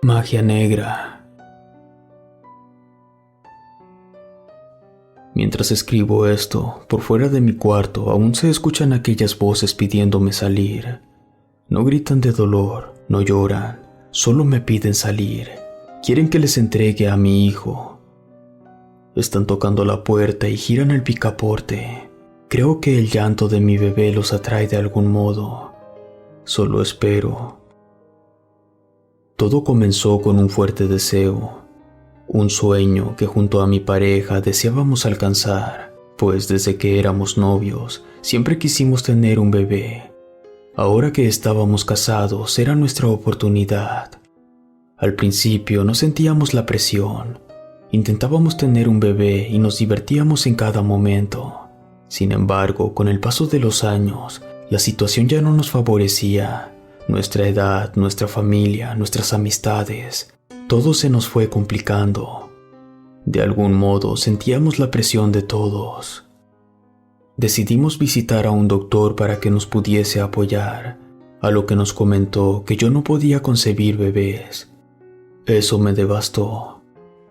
Magia negra. Mientras escribo esto, por fuera de mi cuarto aún se escuchan aquellas voces pidiéndome salir. No gritan de dolor, no lloran, solo me piden salir. Quieren que les entregue a mi hijo. Están tocando la puerta y giran el picaporte. Creo que el llanto de mi bebé los atrae de algún modo. Solo espero. Todo comenzó con un fuerte deseo, un sueño que junto a mi pareja deseábamos alcanzar, pues desde que éramos novios siempre quisimos tener un bebé. Ahora que estábamos casados era nuestra oportunidad. Al principio no sentíamos la presión, intentábamos tener un bebé y nos divertíamos en cada momento. Sin embargo, con el paso de los años, la situación ya no nos favorecía. Nuestra edad, nuestra familia, nuestras amistades, todo se nos fue complicando. De algún modo sentíamos la presión de todos. Decidimos visitar a un doctor para que nos pudiese apoyar, a lo que nos comentó que yo no podía concebir bebés. Eso me devastó.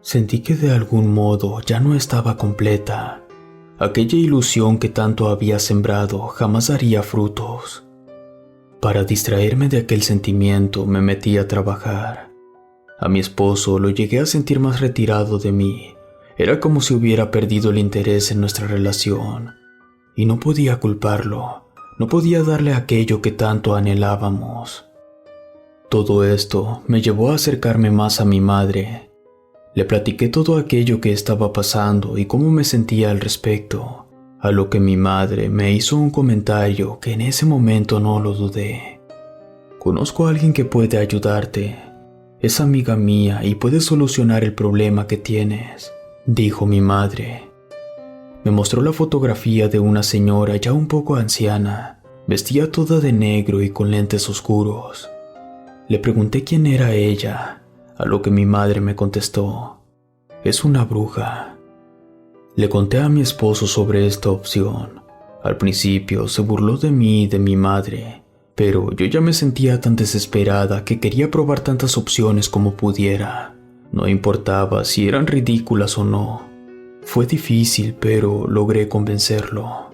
Sentí que de algún modo ya no estaba completa. Aquella ilusión que tanto había sembrado jamás daría frutos. Para distraerme de aquel sentimiento me metí a trabajar. A mi esposo lo llegué a sentir más retirado de mí. Era como si hubiera perdido el interés en nuestra relación. Y no podía culparlo. No podía darle aquello que tanto anhelábamos. Todo esto me llevó a acercarme más a mi madre. Le platiqué todo aquello que estaba pasando y cómo me sentía al respecto. A lo que mi madre me hizo un comentario que en ese momento no lo dudé. Conozco a alguien que puede ayudarte. Es amiga mía y puede solucionar el problema que tienes, dijo mi madre. Me mostró la fotografía de una señora ya un poco anciana. Vestía toda de negro y con lentes oscuros. Le pregunté quién era ella, a lo que mi madre me contestó: es una bruja. Le conté a mi esposo sobre esta opción. Al principio se burló de mí y de mi madre, pero yo ya me sentía tan desesperada que quería probar tantas opciones como pudiera. No importaba si eran ridículas o no. Fue difícil, pero logré convencerlo.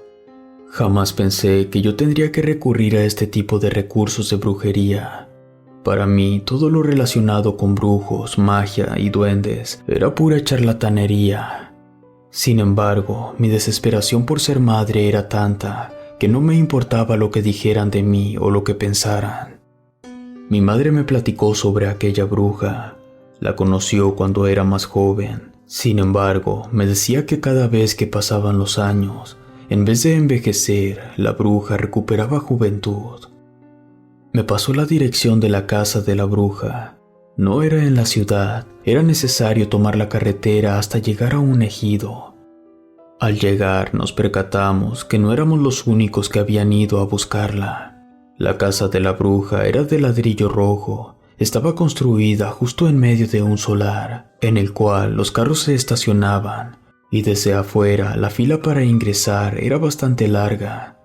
Jamás pensé que yo tendría que recurrir a este tipo de recursos de brujería. Para mí, todo lo relacionado con brujos, magia y duendes era pura charlatanería. Sin embargo, mi desesperación por ser madre era tanta que no me importaba lo que dijeran de mí o lo que pensaran. Mi madre me platicó sobre aquella bruja. La conoció cuando era más joven. Sin embargo, me decía que cada vez que pasaban los años, en vez de envejecer, la bruja recuperaba juventud. Me pasó la dirección de la casa de la bruja. No era en la ciudad, era necesario tomar la carretera hasta llegar a un ejido. Al llegar nos percatamos que no éramos los únicos que habían ido a buscarla. La casa de la bruja era de ladrillo rojo, estaba construida justo en medio de un solar, en el cual los carros se estacionaban, y desde afuera la fila para ingresar era bastante larga.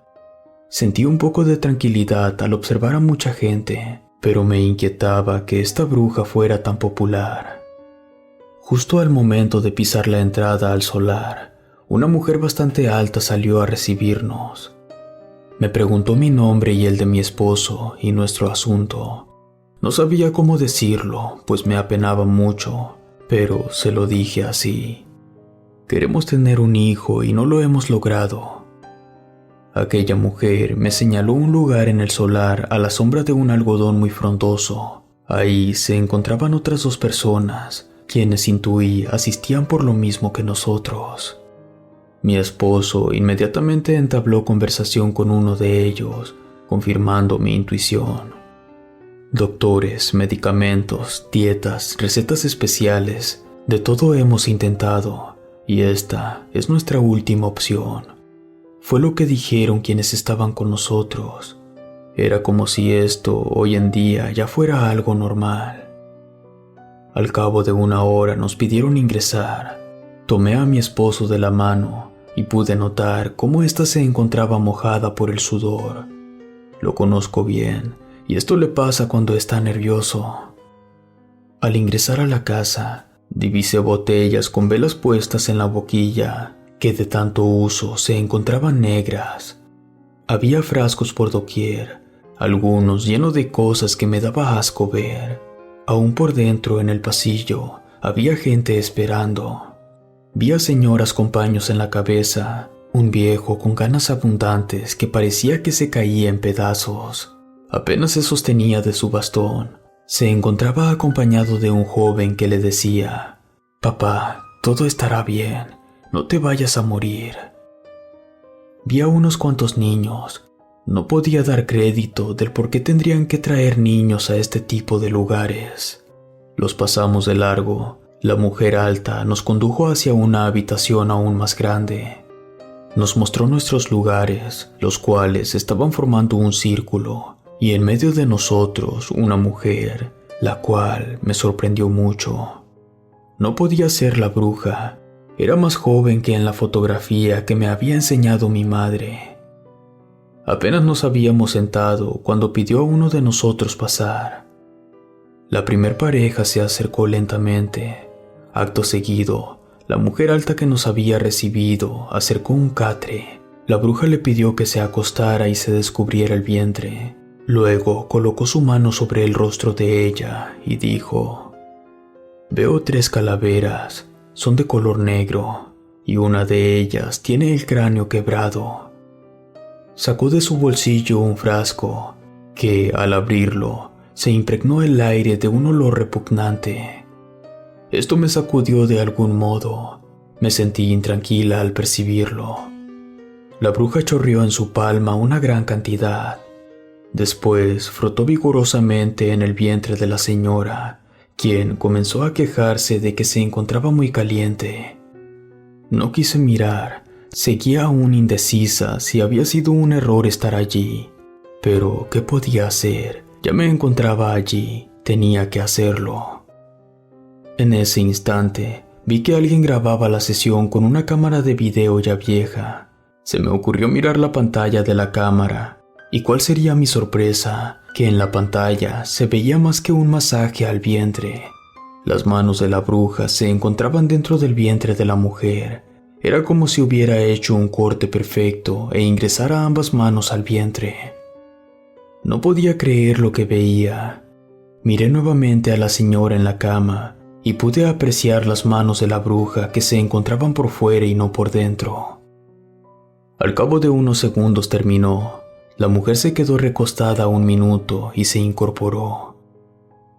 Sentí un poco de tranquilidad al observar a mucha gente, pero me inquietaba que esta bruja fuera tan popular. Justo al momento de pisar la entrada al solar, una mujer bastante alta salió a recibirnos. Me preguntó mi nombre y el de mi esposo y nuestro asunto. No sabía cómo decirlo, pues me apenaba mucho, pero se lo dije así. Queremos tener un hijo y no lo hemos logrado. Aquella mujer me señaló un lugar en el solar a la sombra de un algodón muy frondoso. Ahí se encontraban otras 2 personas, quienes intuí asistían por lo mismo que nosotros. Mi esposo inmediatamente entabló conversación con uno de ellos, confirmando mi intuición. Doctores, medicamentos, dietas, recetas especiales, de todo hemos intentado, y esta es nuestra última opción. Fue lo que dijeron quienes estaban con nosotros. Era como si esto hoy en día ya fuera algo normal. Al cabo de 1 hora nos pidieron ingresar. Tomé a mi esposo de la mano y pude notar cómo ésta se encontraba mojada por el sudor. Lo conozco bien, y esto le pasa cuando está nervioso. Al ingresar a la casa, divisé botellas con velas puestas en la boquilla, que de tanto uso se encontraban negras. Había frascos por doquier, algunos llenos de cosas que me daba asco ver. Aún por dentro, en el pasillo, había gente esperando. Vi a señoras con paños en la cabeza, un viejo con canas abundantes que parecía que se caía en pedazos. Apenas se sostenía de su bastón. Se encontraba acompañado de un joven que le decía: «Papá, todo estará bien, no te vayas a morir». Vi a unos cuantos niños. No podía dar crédito del por qué tendrían que traer niños a este tipo de lugares. Los pasamos de largo. La mujer alta nos condujo hacia una habitación aún más grande. Nos mostró nuestros lugares, los cuales estaban formando un círculo, y en medio de nosotros una mujer, la cual me sorprendió mucho. No podía ser la bruja, era más joven que en la fotografía que me había enseñado mi madre. Apenas nos habíamos sentado cuando pidió a uno de nosotros pasar. La primer pareja se acercó lentamente. Acto seguido, la mujer alta que nos había recibido acercó un catre. La bruja le pidió que se acostara y se descubriera el vientre. Luego colocó su mano sobre el rostro de ella y dijo: «Veo 3 calaveras, son de color negro, y una de ellas tiene el cráneo quebrado». Sacó de su bolsillo un frasco que, al abrirlo, se impregnó el aire de un olor repugnante. Esto me sacudió de algún modo. Me sentí intranquila al percibirlo. La bruja chorreó en su palma una gran cantidad. Después frotó vigorosamente en el vientre de la señora, quien comenzó a quejarse de que se encontraba muy caliente. No quise mirar, seguía aún indecisa si había sido un error estar allí. Pero, ¿qué podía hacer? Ya me encontraba allí, tenía que hacerlo. En ese instante, vi que alguien grababa la sesión con una cámara de video ya vieja. Se me ocurrió mirar la pantalla de la cámara, y cuál sería mi sorpresa, que en la pantalla se veía más que un masaje al vientre. Las manos de la bruja se encontraban dentro del vientre de la mujer. Era como si hubiera hecho un corte perfecto e ingresara ambas manos al vientre. No podía creer lo que veía. Miré nuevamente a la señora en la cama, y pude apreciar las manos de la bruja que se encontraban por fuera y no por dentro. Al cabo de unos segundos terminó. La mujer se quedó recostada un minuto y se incorporó.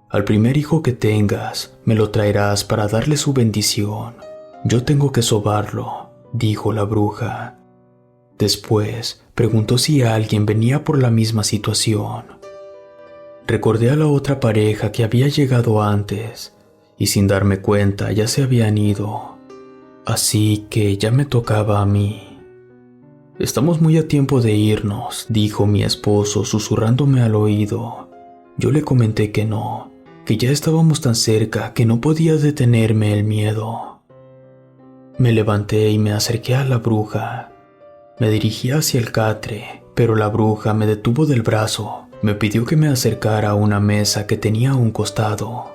«Al primer hijo que tengas, me lo traerás para darle su bendición. Yo tengo que sobarlo», dijo la bruja. Después preguntó si alguien venía por la misma situación. Recordé a la otra pareja que había llegado antes, y sin darme cuenta ya se habían ido. Así que ya me tocaba a mí. «Estamos muy a tiempo de irnos», dijo mi esposo susurrándome al oído. Yo le comenté que no, que ya estábamos tan cerca que no podía detenerme el miedo. Me levanté y me acerqué a la bruja. Me dirigí hacia el catre, pero la bruja me detuvo del brazo. Me pidió que me acercara a una mesa que tenía a un costado.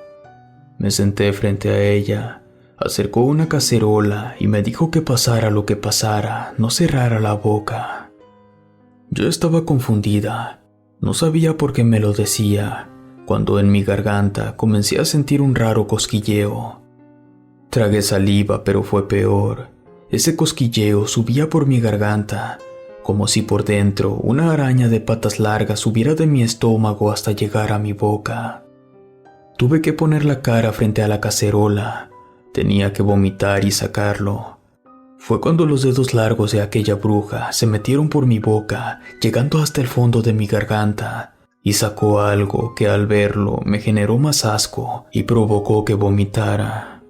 Me senté frente a ella, acercó una cacerola y me dijo que pasara lo que pasara, no cerrara la boca. Yo estaba confundida, no sabía por qué me lo decía, cuando en mi garganta comencé a sentir un raro cosquilleo. Tragué saliva, pero fue peor. Ese cosquilleo subía por mi garganta, como si por dentro una araña de patas largas subiera de mi estómago hasta llegar a mi boca. Tuve que poner la cara frente a la cacerola. Tenía que vomitar y sacarlo. Fue cuando los dedos largos de aquella bruja se metieron por mi boca, llegando hasta el fondo de mi garganta, y sacó algo que al verlo me generó más asco y provocó que vomitara.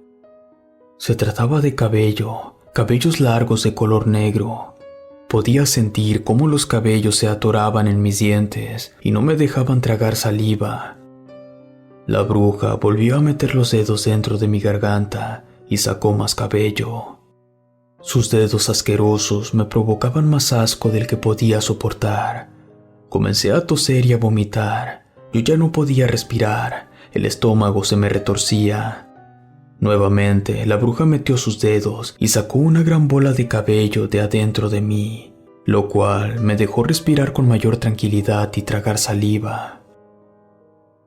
Se trataba de cabellos largos de color negro. Podía sentir cómo los cabellos se atoraban en mis dientes y no me dejaban tragar saliva. La bruja volvió a meter los dedos dentro de mi garganta y sacó más cabello. Sus dedos asquerosos me provocaban más asco del que podía soportar. Comencé a toser y a vomitar. Yo ya no podía respirar. el estómago se me retorcía. Nuevamente, la bruja metió sus dedos y sacó una gran bola de cabello de adentro de mí, lo cual me dejó respirar con mayor tranquilidad y tragar saliva.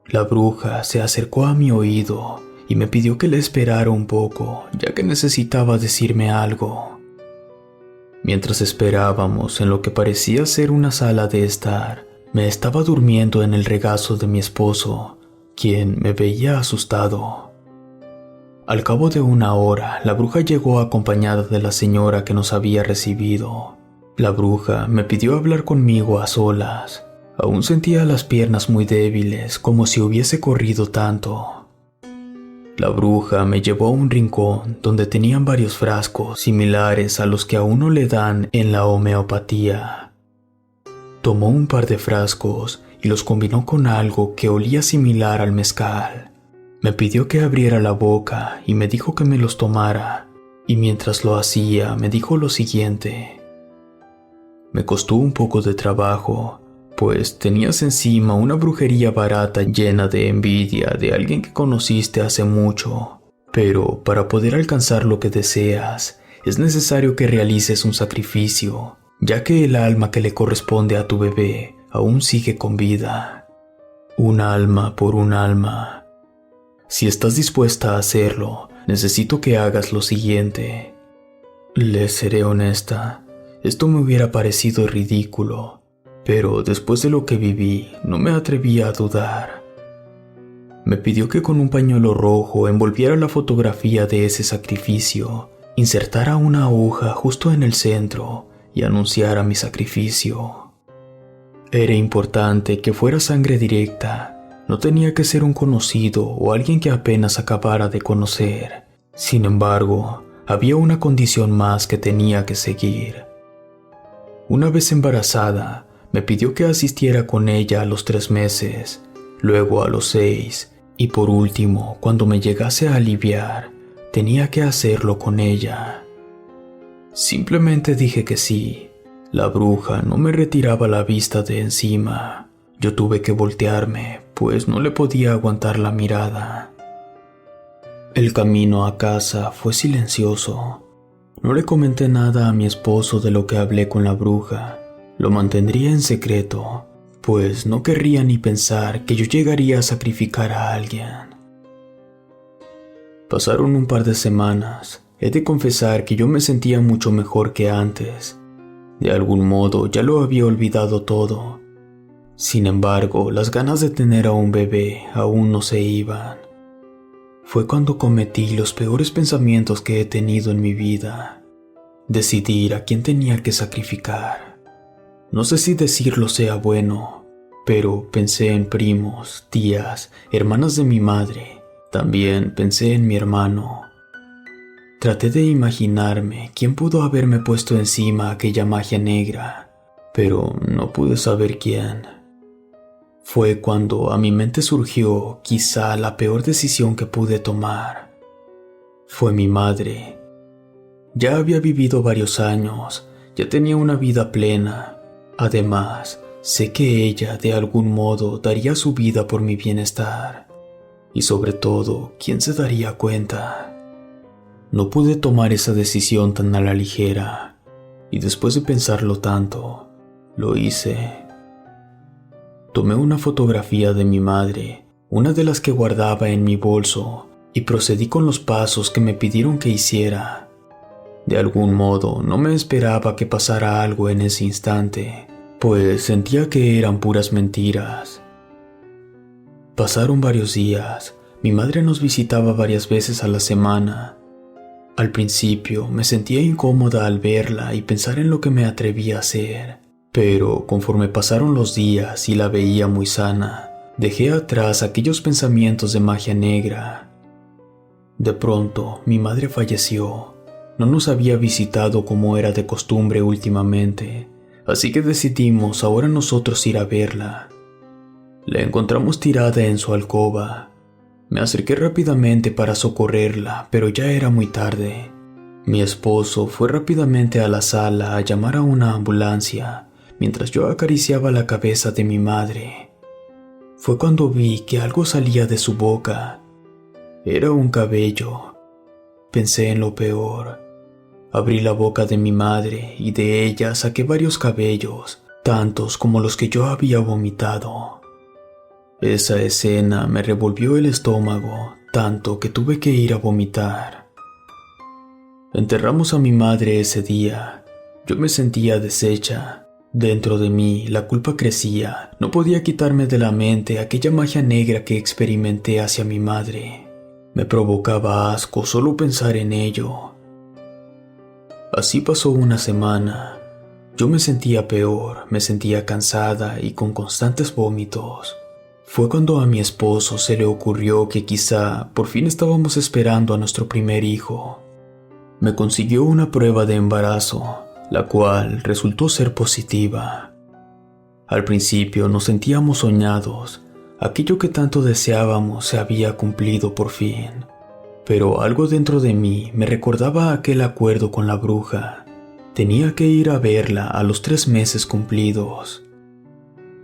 La bruja se acercó a mi oído y me pidió que le esperara un poco, ya que necesitaba decirme algo. Mientras esperábamos en lo que parecía ser una sala de estar, me estaba durmiendo en el regazo de mi esposo, quien me veía asustado. Al cabo de una hora, la bruja llegó acompañada de la señora que nos había recibido. La bruja me pidió hablar conmigo a solas. Aún sentía las piernas muy débiles, como si hubiese corrido tanto. La bruja me llevó a un rincón donde tenían varios frascos similares a los que a uno le dan en la homeopatía. Tomó un par de frascos y los combinó con algo que olía similar al mezcal. Me pidió que abriera la boca y me dijo que me los tomara, y mientras lo hacía me dijo lo siguiente. Me costó un poco de trabajo, pues tenías encima una brujería barata llena de envidia de alguien que conociste hace mucho, pero para poder alcanzar lo que deseas, es necesario que realices un sacrificio, ya que el alma que le corresponde a tu bebé aún sigue con vida. Un alma por un alma. Si estás dispuesta a hacerlo, necesito que hagas lo siguiente. Les seré honesta, esto me hubiera parecido ridículo, pero después de lo que viví, no me atrevía a dudar. Me pidió que con un pañuelo rojo envolviera la fotografía de ese sacrificio, insertara una aguja justo en el centro y anunciara mi sacrificio. Era importante que fuera sangre directa. No tenía que ser un conocido o alguien que apenas acabara de conocer. Sin embargo, había una condición más que tenía que seguir. Una vez embarazada, me pidió que asistiera con ella a los 3 meses, luego a los 6, y por último, cuando me llegase a aliviar, tenía que hacerlo con ella. Simplemente dije que sí. La bruja no me retiraba la vista de encima. Yo tuve que voltearme, pues no le podía aguantar la mirada. El camino a casa fue silencioso. No le comenté nada a mi esposo de lo que hablé con la bruja. Lo mantendría en secreto, pues no querría ni pensar que yo llegaría a sacrificar a alguien. Pasaron un par de semanas. He de confesar que yo me sentía mucho mejor que antes. De algún modo ya lo había olvidado todo. Sin embargo, las ganas de tener a un bebé aún no se iban. Fue cuando cometí los peores pensamientos que he tenido en mi vida. Decidir a quién tenía que sacrificar. No sé si decirlo sea bueno, pero pensé en primos, tías, hermanas de mi madre. También pensé en mi hermano. Traté de imaginarme quién pudo haberme puesto encima aquella magia negra, pero no pude saber quién. Fue cuando a mi mente surgió quizá la peor decisión que pude tomar. Fue mi madre. Ya había vivido varios años, ya tenía una vida plena. Además, sé que ella de algún modo daría su vida por mi bienestar. Y sobre todo, ¿quién se daría cuenta? No pude tomar esa decisión tan a la ligera, y después de pensarlo tanto, lo hice. Tomé una fotografía de mi madre, una de las que guardaba en mi bolso, y procedí con los pasos que me pidieron que hiciera. De algún modo no me esperaba que pasara algo en ese instante, pues sentía que eran puras mentiras. Pasaron varios días. Mi madre nos visitaba varias veces a la semana. Al principio me sentía incómoda al verla y pensar en lo que me atrevía a hacer. Pero conforme pasaron los días y la veía muy sana, dejé atrás aquellos pensamientos de magia negra. De pronto, mi madre falleció. No nos había visitado como era de costumbre últimamente, así que decidimos ahora nosotros ir a verla. La encontramos tirada en su alcoba. Me acerqué rápidamente para socorrerla, pero ya era muy tarde. Mi esposo fue rápidamente a la sala a llamar a una ambulancia, mientras yo acariciaba la cabeza de mi madre. fue cuando vi que algo salía de su boca. Era un cabello. Pensé en lo peor. Abrí la boca de mi madre y de ella saqué varios cabellos, tantos como los que yo había vomitado. Esa escena me revolvió el estómago, tanto que tuve que ir a vomitar. Enterramos a mi madre ese día. Yo me sentía deshecha. Dentro de mí la culpa crecía. No podía quitarme de la mente aquella magia negra que experimenté hacia mi madre. Me provocaba asco solo pensar en ello. Así pasó una semana. Yo me sentía peor, me sentía cansada y con constantes vómitos. Fue cuando a mi esposo se le ocurrió que quizá por fin estábamos esperando a nuestro primer hijo. Me consiguió una prueba de embarazo, la cual resultó ser positiva. Al principio nos sentíamos soñados, aquello que tanto deseábamos se había cumplido por fin. Pero algo dentro de mí me recordaba aquel acuerdo con la bruja. Tenía que ir a verla a los 3 meses cumplidos.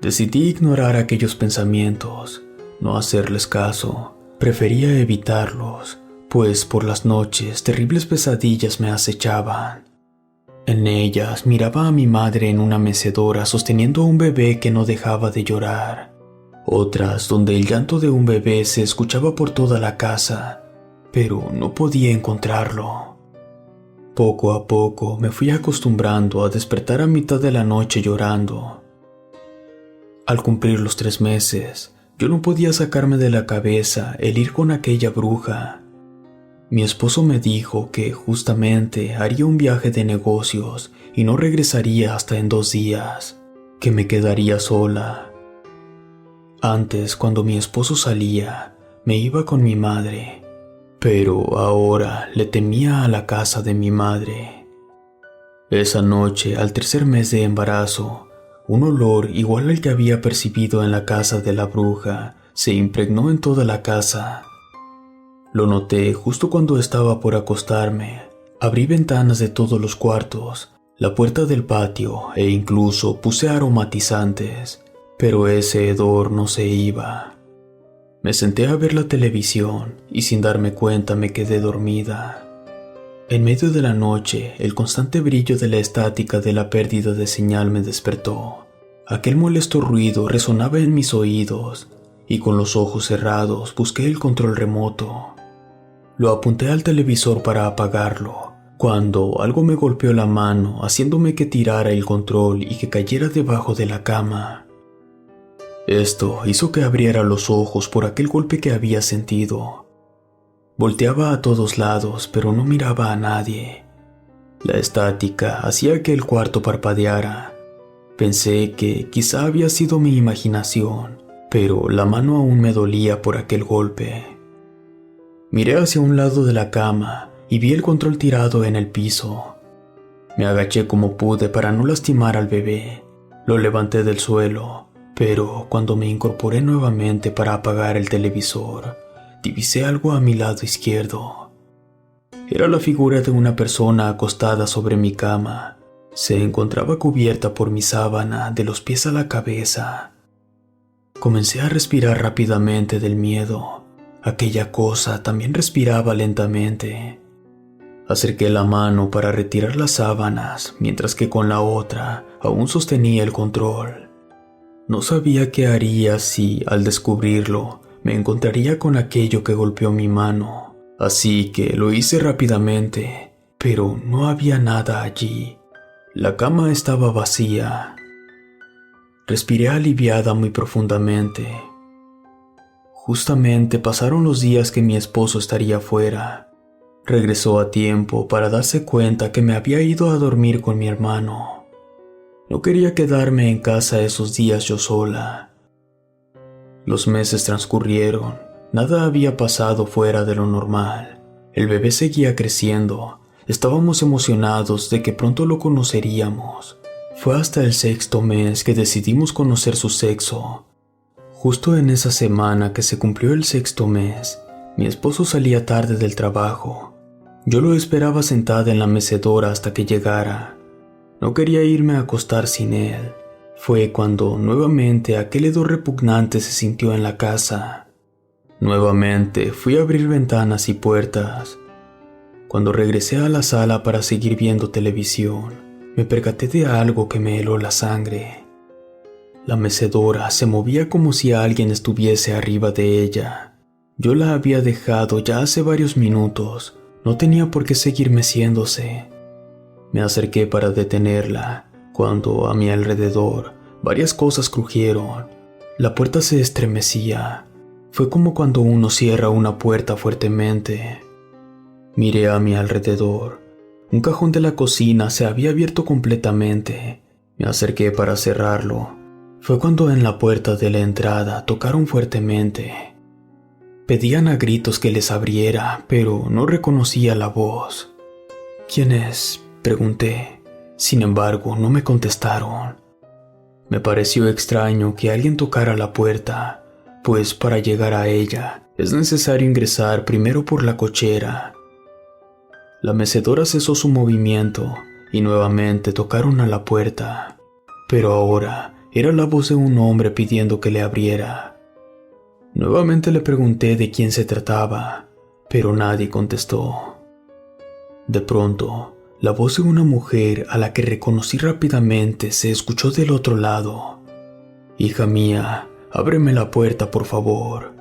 Decidí ignorar aquellos pensamientos, no hacerles caso. Prefería evitarlos, pues por las noches terribles pesadillas me acechaban. En ellas miraba a mi madre en una mecedora sosteniendo a un bebé que no dejaba de llorar. Otras donde el llanto de un bebé se escuchaba por toda la casa, pero no podía encontrarlo. Poco a poco me fui acostumbrando a despertar a mitad de la noche llorando. Al cumplir los 3 meses, yo no podía sacarme de la cabeza el ir con aquella bruja. Mi esposo me dijo que justamente haría un viaje de negocios y no regresaría hasta en 2 días, que me quedaría sola. Antes, cuando mi esposo salía, me iba con mi madre, pero ahora le temía a la casa de mi madre. Esa noche, al 3er mes de embarazo, un olor igual al que había percibido en la casa de la bruja se impregnó en toda la casa. Lo noté justo cuando estaba por acostarme. Abrí ventanas de todos los cuartos, la puerta del patio e incluso puse aromatizantes, pero ese hedor no se iba. Me senté a ver la televisión y sin darme cuenta me quedé dormida. En medio de la noche, el constante brillo de la estática de la pérdida de señal me despertó. Aquel molesto ruido resonaba en mis oídos y con los ojos cerrados busqué el control remoto. Lo apunté al televisor para apagarlo, cuando algo me golpeó la mano haciéndome que tirara el control y que cayera debajo de la cama. Esto hizo que abriera los ojos por aquel golpe que había sentido. Volteaba a todos lados, pero no miraba a nadie. La estática hacía que el cuarto parpadeara. Pensé que quizá había sido mi imaginación, pero la mano aún me dolía por aquel golpe. Miré hacia un lado de la cama y vi el control tirado en el piso. Me agaché como pude para no lastimar al bebé. Lo levanté del suelo, pero cuando me incorporé nuevamente para apagar el televisor, divisé algo a mi lado izquierdo. Era la figura de una persona acostada sobre mi cama. Se encontraba cubierta por mi sábana de los pies a la cabeza. Comencé a respirar rápidamente del miedo. Aquella cosa también respiraba lentamente. Acerqué la mano para retirar las sábanas, mientras que con la otra aún sostenía el control. No sabía qué haría si, al descubrirlo, me encontraría con aquello que golpeó mi mano, así que lo hice rápidamente, pero no había nada allí. La cama estaba vacía. Respiré aliviada muy profundamente. Justamente pasaron los días que mi esposo estaría fuera. Regresó a tiempo para darse cuenta que me había ido a dormir con mi hermano. No quería quedarme en casa esos días yo sola. Los meses transcurrieron, nada había pasado fuera de lo normal. El bebé seguía creciendo, estábamos emocionados de que pronto lo conoceríamos. Fue hasta el 6º mes que decidimos conocer su sexo. Justo en esa semana que se cumplió el 6º mes, mi esposo salía tarde del trabajo. Yo lo esperaba sentada en la mecedora hasta que llegara. No quería irme a acostar sin él. Fue cuando nuevamente aquel hedor repugnante se sintió en la casa. Nuevamente fui a abrir ventanas y puertas. Cuando regresé a la sala para seguir viendo televisión, me percaté de algo que me heló la sangre. La mecedora se movía como si alguien estuviese arriba de ella. Yo la había dejado ya hace varios minutos, no tenía por qué seguir meciéndose. Me acerqué para detenerla, cuando a mi alrededor varias cosas crujieron. La puerta se estremecía. Fue como cuando uno cierra una puerta fuertemente. Miré a mi alrededor. Un cajón de la cocina se había abierto completamente. Me acerqué para cerrarlo. Fue cuando en la puerta de la entrada tocaron fuertemente. Pedían a gritos que les abriera, pero no reconocía la voz. ¿Quién es?, pregunté. Sin embargo, no me contestaron. Me pareció extraño que alguien tocara la puerta, pues para llegar a ella es necesario ingresar primero por la cochera. La mecedora cesó su movimiento y nuevamente tocaron a la puerta, pero ahora era la voz de un hombre pidiendo que le abriera. Nuevamente le pregunté de quién se trataba, pero nadie contestó. De pronto, la voz de una mujer a la que reconocí rápidamente se escuchó del otro lado. «Hija mía, ábreme la puerta, por favor».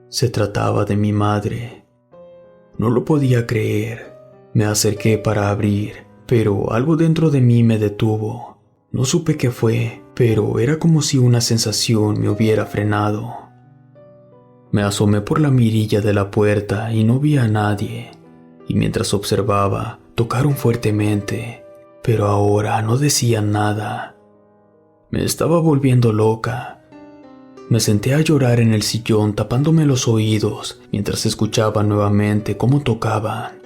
Se trataba de mi madre. No lo podía creer. Me acerqué para abrir, pero algo dentro de mí me detuvo. No supe qué fue, pero era como si una sensación me hubiera frenado. Me asomé por la mirilla de la puerta y no vi a nadie. Y mientras observaba, tocaron fuertemente, pero ahora no decían nada. Me estaba volviendo loca. Me senté a llorar en el sillón tapándome los oídos mientras escuchaba nuevamente cómo tocaban.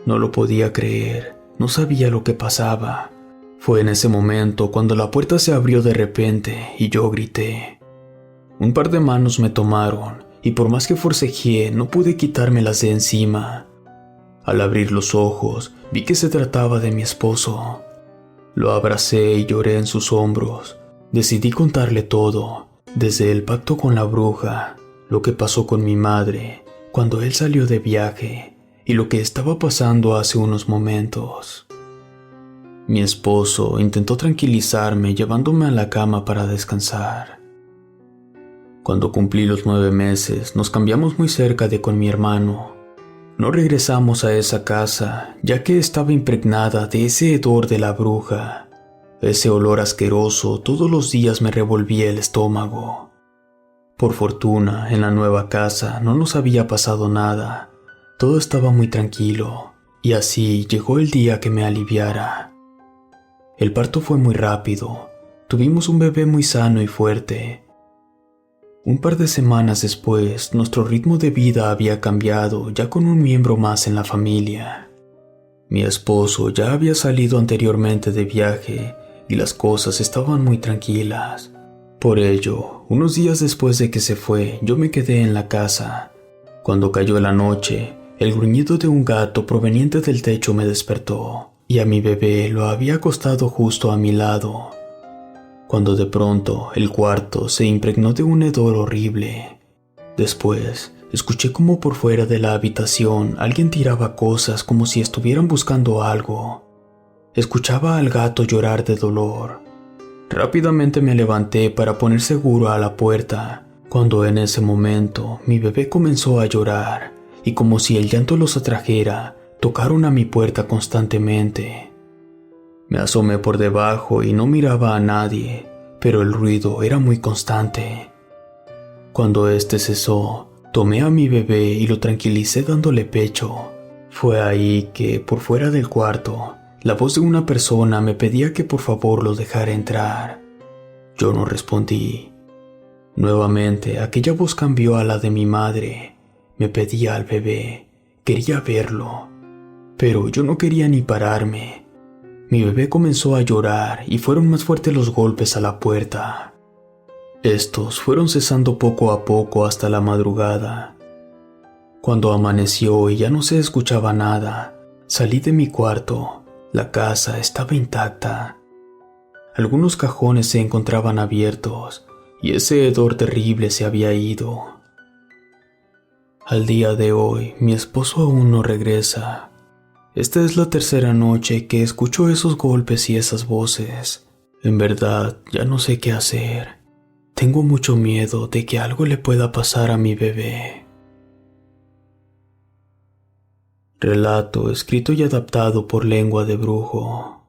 No lo podía creer, no sabía lo que pasaba. Fue en ese momento cuando la puerta se abrió de repente y yo grité. Un par de manos me tomaron y por más que forcejeé no pude quitármelas de encima. Al abrir los ojos vi que se trataba de mi esposo. Lo abracé y lloré en sus hombros. Decidí contarle todo. Desde el pacto con la bruja, lo que pasó con mi madre, cuando él salió de viaje, y lo que estaba pasando hace unos momentos. Mi esposo intentó tranquilizarme llevándome a la cama para descansar. Cuando cumplí los 9 meses, nos cambiamos muy cerca de con mi hermano. No regresamos a esa casa, ya que estaba impregnada de ese hedor de la bruja. Ese olor asqueroso todos los días me revolvía el estómago. Por fortuna, en la nueva casa no nos había pasado nada. Todo estaba muy tranquilo, y así llegó el día que me aliviara. El parto fue muy rápido. Tuvimos un bebé muy sano y fuerte. Un par de semanas después, nuestro ritmo de vida había cambiado, ya con un miembro más en la familia. Mi esposo ya había salido anteriormente de viaje, y las cosas estaban muy tranquilas. Por ello, unos días después de que se fue, yo me quedé en la casa. Cuando cayó la noche, el gruñido de un gato proveniente del techo me despertó, y a mi bebé lo había acostado justo a mi lado. Cuando de pronto el cuarto se impregnó de un hedor horrible. Después, escuché como por fuera de la habitación alguien tiraba cosas como si estuvieran buscando algo. Escuchaba al gato llorar de dolor. Rápidamente me levanté para poner seguro a la puerta, cuando en ese momento mi bebé comenzó a llorar, y como si el llanto los atrajera, tocaron a mi puerta constantemente. Me asomé por debajo y no miraba a nadie, pero el ruido era muy constante. Cuando este cesó, tomé a mi bebé y lo tranquilicé dándole pecho. Fue ahí que, por fuera del cuarto, la voz de una persona me pedía que por favor lo dejara entrar. Yo no respondí. Nuevamente, aquella voz cambió a la de mi madre. Me pedía al bebé. Quería verlo. Pero yo no quería ni pararme. Mi bebé comenzó a llorar y fueron más fuertes los golpes a la puerta. Estos fueron cesando poco a poco hasta la madrugada. Cuando amaneció y ya no se escuchaba nada, salí de mi cuarto. La casa estaba intacta. Algunos cajones se encontraban abiertos y ese hedor terrible se había ido. Al día de hoy, mi esposo aún no regresa. Esta es la tercera noche que escucho esos golpes y esas voces. En verdad, ya no sé qué hacer. Tengo mucho miedo de que algo le pueda pasar a mi bebé. Relato escrito y adaptado por Lengua de Brujo.